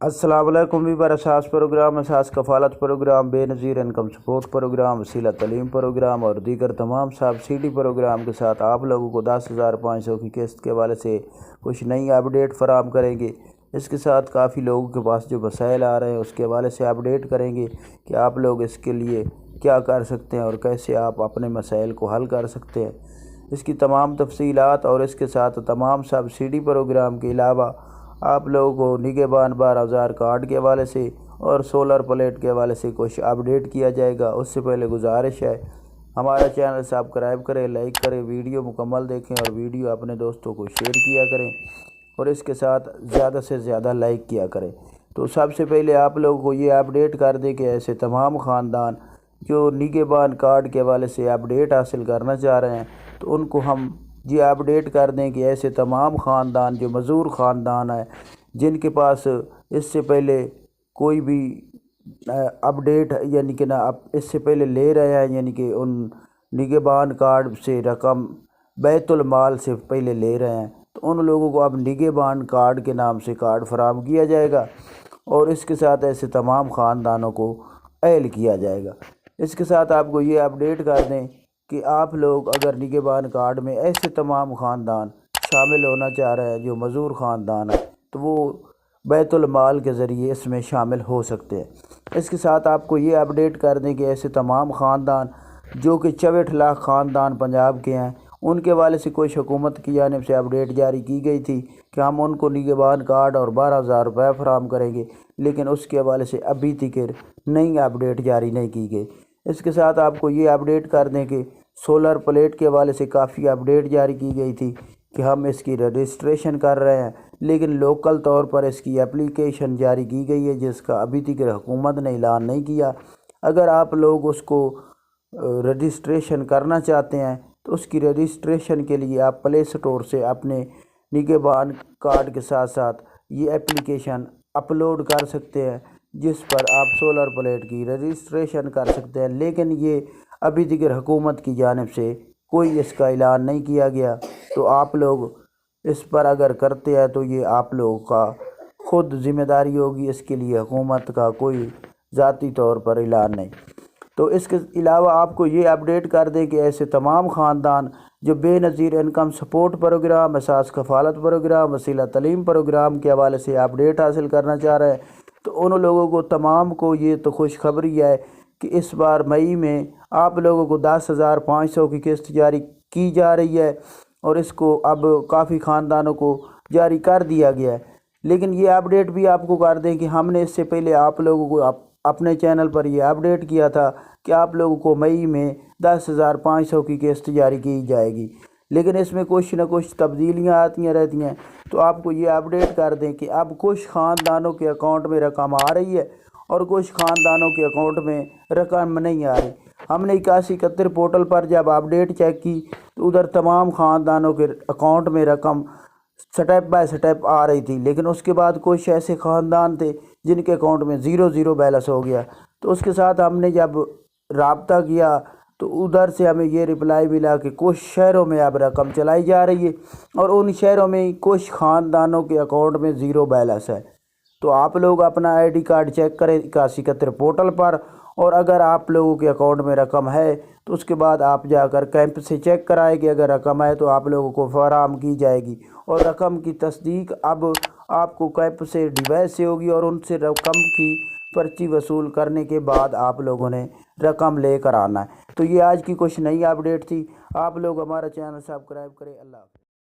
अस्सलाम वालेकुम वीवर Ehsaas program, Ehsaas Kafaalat program, Benazir income support program, Waseela Taleem programme और दीगर तमाम सब्सिडी प्रोग्राम के साथ आप लोगों को 10,500 की किस्त के हवाले से कुछ नई अपडेट फराहम करेंगे। इसके साथ काफ़ी लोगों के पास जो मसाइल आ रहे हैं उसके हवाले से अपडेट करेंगे कि आप लोग इसके लिए क्या कर सकते हैं और कैसे आप अपने मसाइल को हल कर सकते हैं। इसकी तमाम तफसीलात और इसके साथ तमाम सब्सिडी प्रोग्राम के अलावा आप लोगों को निगहबान 12,000 कार्ड के हवाले से और सोलर प्लेट के हवाले से कुछ अपडेट किया जाएगा। उससे पहले गुजारिश है हमारा चैनल सब्सक्राइब करें, लाइक करें, वीडियो मुकम्मल देखें और वीडियो अपने दोस्तों को शेयर किया करें और इसके साथ ज़्यादा से ज़्यादा लाइक किया करें। तो सबसे पहले आप लोगों को ये अपडेट कर दें कि ऐसे तमाम ख़ानदान जो निगहबान कार्ड के हवाले से अपडेट हासिल करना चाह रहे हैं तो उनको हम ये अपडेट कर दें कि ऐसे तमाम ख़ानदान जो मज़दूर ख़ानदान है जिनके पास इससे पहले कोई भी अपडेट यानी कि इससे पहले ले रहे हैं, यानी कि उन निगहबान कार्ड से रकम बैतुल माल से पहले ले रहे हैं, तो उन लोगों को अब निगहबान कार्ड के नाम से कार्ड फराहम किया जाएगा और इसके साथ ऐसे तमाम ख़ानदानों को अहल किया जाएगा। इसके साथ आपको ये अपडेट कर दें कि आप लोग अगर निगहबान कार्ड में ऐसे तमाम ख़ानदान शामिल होना चाह रहे हैं जो मज़दूर ख़ानदान है तो वो बैतुल माल के ज़रिए इसमें शामिल हो सकते हैं। इसके साथ आपको ये अपडेट कर दें कि ऐसे तमाम ख़ानदान जो कि 64 लाख ख़ानदान पंजाब के हैं उनके हवाले से कुछ हुकूमत की जानिब से अपडेट जारी की गई थी कि हम उनको निगहबान कार्ड और 12,000 रुपये फराहम करेंगे, लेकिन उसके हवाले से अभी तक नई अपडेट जारी नहीं की गई। इसके साथ आपको ये अपडेट कर दें कि सोलर प्लेट के हवाले से काफ़ी अपडेट जारी की गई थी कि हम इसकी रजिस्ट्रेशन कर रहे हैं, लेकिन लोकल तौर पर इसकी एप्लीकेशन जारी की गई है जिसका अभी तक हुकूमत ने ऐलान नहीं किया। अगर आप लोग उसको रजिस्ट्रेशन करना चाहते हैं तो उसकी रजिस्ट्रेशन के लिए आप प्ले स्टोर से अपने निगहबान कार्ड के साथ साथ ये एप्लीकेशन अपलोड कर सकते हैं जिस पर आप सोलर प्लेट की रजिस्ट्रेशन कर सकते हैं, लेकिन ये अभी तक हुकूमत की जानिब से कोई इसका ऐलान नहीं किया गया। तो आप लोग इस पर अगर करते हैं तो ये आप लोगों का खुद ज़िम्मेदारी होगी, इसके लिए हुकूमत का कोई ज़ाती तौर पर ऐलान नहीं। तो इसके अलावा आपको ये अपडेट कर दें कि ऐसे तमाम ख़ानदान जो Benazir income support program, Ehsaas Kafaalat program, Waseela Taleem programme के हवाले से अपडेट हासिल करना चाह रहे हैं तो उन लोगों को तमाम को ये तो खुशखबरी है कि इस बार मई में आप लोगों को 10,500 की किस्त जारी की जा रही है और इसको अब काफ़ी ख़ानदानों को जारी कर दिया गया है। लेकिन ये अपडेट भी आपको कर दें कि हमने इससे पहले आप लोगों को अपने चैनल पर ये अपडेट किया था कि आप लोगों को मई में 10,500 की किस्त जारी की जाएगी, लेकिन इसमें कुछ न कुछ तब्दीलियाँ आती रहती हैं। तो आपको ये अपडेट कर दें कि अब कुछ ख़ानदानों के अकाउंट में रकम आ रही है और कुछ ख़ानदानों के अकाउंट में रकम नहीं आ रही। हमने 8171 पोर्टल पर जब अपडेट चेक की तो उधर तमाम ख़ानदानों के अकाउंट में रकम स्टेप बाय स्टेप आ रही थी, लेकिन उसके बाद कुछ ऐसे ख़ानदान थे जिनके अकाउंट में 0 बैलेंस हो गया। तो उसके साथ हमने जब राब्ता किया तो उधर से हमें ये रिप्लाई मिला कि कुछ शहरों में अब रकम चलाई जा रही है और उन शहरों में कुछ ख़ानदानों के अकाउंट में 0 बैलेंस है। तो आप लोग अपना आईडी कार्ड चेक करें 8171 पोर्टल पर, और अगर आप लोगों के अकाउंट में रकम है तो उसके बाद आप जाकर कैंप से चेक कराएं कि अगर रकम है तो आप लोगों को फराहम की जाएगी और रकम की तस्दीक अब आपको कैंप से डिवाइस से होगी और उनसे रकम की पर्ची वसूल करने के बाद आप लोगों ने रकम लेकर आना है। तो ये आज की कुछ नई अपडेट थी। आप लोग हमारा चैनल सब्सक्राइब करें। अल्लाह।